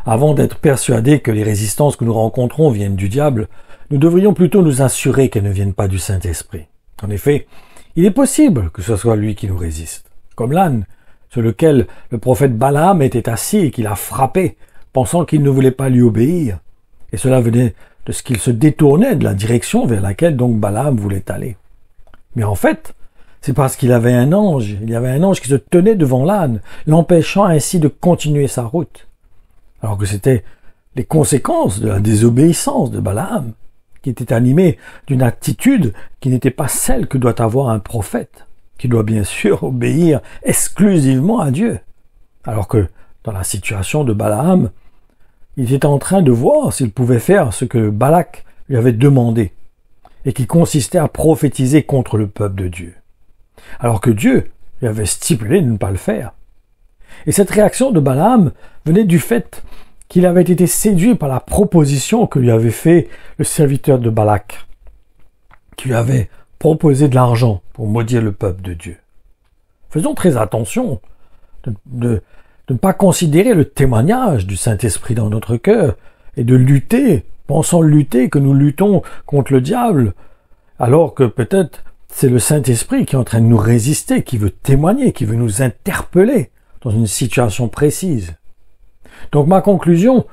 Avant d'être persuadés que les résistances que nous rencontrons viennent du diable, nous devrions plutôt nous assurer qu'elles ne viennent pas du Saint-Esprit. En effet, il est possible que ce soit lui qui nous résiste, comme l'âne sur lequel le prophète Balaam était assis et qu'il a frappé, pensant qu'il ne voulait pas lui obéir. Et cela venait de ce qu'il se détournait de la direction vers laquelle donc Balaam voulait aller. Mais en fait, c'est parce qu'il avait un ange, il y avait un ange qui se tenait devant l'âne, l'empêchant ainsi de continuer sa route. Alors que c'était les conséquences de la désobéissance de Balaam, qui était animé d'une attitude qui n'était pas celle que doit avoir un prophète, qui doit bien sûr obéir exclusivement à Dieu. Alors que, dans la situation de Balaam, il était en train de voir s'il pouvait faire ce que Balak lui avait demandé, et qui consistait à prophétiser contre le peuple de Dieu. Alors que Dieu lui avait stipulé de ne pas le faire. Et cette réaction de Balaam venait du fait qu'il avait été séduit par la proposition que lui avait fait le serviteur de Balak, qui lui avait proposé de l'argent pour maudire le peuple de Dieu. Faisons très attention de ne pas considérer le témoignage du Saint-Esprit dans notre cœur et de lutter, pensant lutter que nous luttons contre le diable, alors que peut-être c'est le Saint-Esprit qui est en train de nous résister, qui veut témoigner, qui veut nous interpeller dans une situation précise. Donc ma conclusion,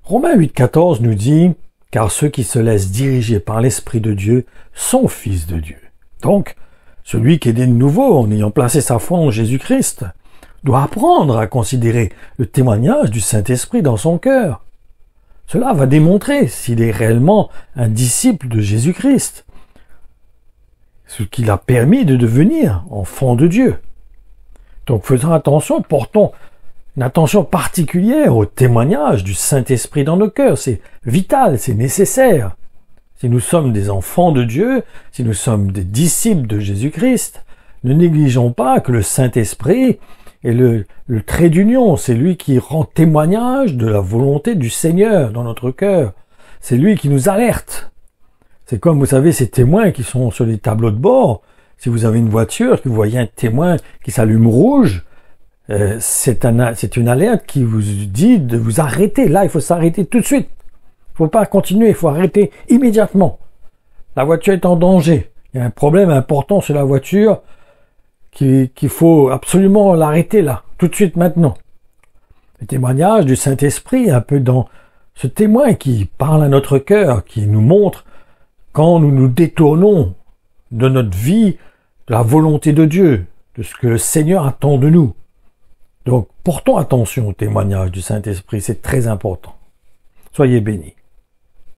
Romains 8,14 nous dit « Car ceux qui se laissent diriger par l'Esprit de Dieu sont fils de Dieu. » Donc, celui qui est né de nouveau en ayant placé sa foi en Jésus-Christ doit apprendre à considérer le témoignage du Saint-Esprit dans son cœur. Cela va démontrer s'il est réellement un disciple de Jésus-Christ, ce qui l'a permis de devenir enfant de Dieu. Donc faisons attention, portons une attention particulière au témoignage du Saint-Esprit dans nos cœurs. C'est vital, c'est nécessaire. Si nous sommes des enfants de Dieu, si nous sommes des disciples de Jésus-Christ, ne négligeons pas que le Saint-Esprit est le trait d'union. C'est lui qui rend témoignage de la volonté du Seigneur dans notre cœur. C'est lui qui nous alerte. C'est comme, vous savez, ces témoins qui sont sur les tableaux de bord. Si vous avez une voiture, que vous voyez un témoin qui s'allume rouge, c'est une alerte qui vous dit de vous arrêter. Là, il faut s'arrêter tout de suite. Il ne faut pas continuer, il faut arrêter immédiatement. La voiture est en danger. Il y a un problème important sur la voiture qu'il faut absolument l'arrêter là, tout de suite maintenant. Le témoignage du Saint-Esprit, un peu dans ce témoin qui parle à notre cœur, qui nous montre quand nous nous détournons de notre vie, de la volonté de Dieu, de ce que le Seigneur attend de nous. Donc, portons attention au témoignage du Saint-Esprit, c'est très important. Soyez bénis.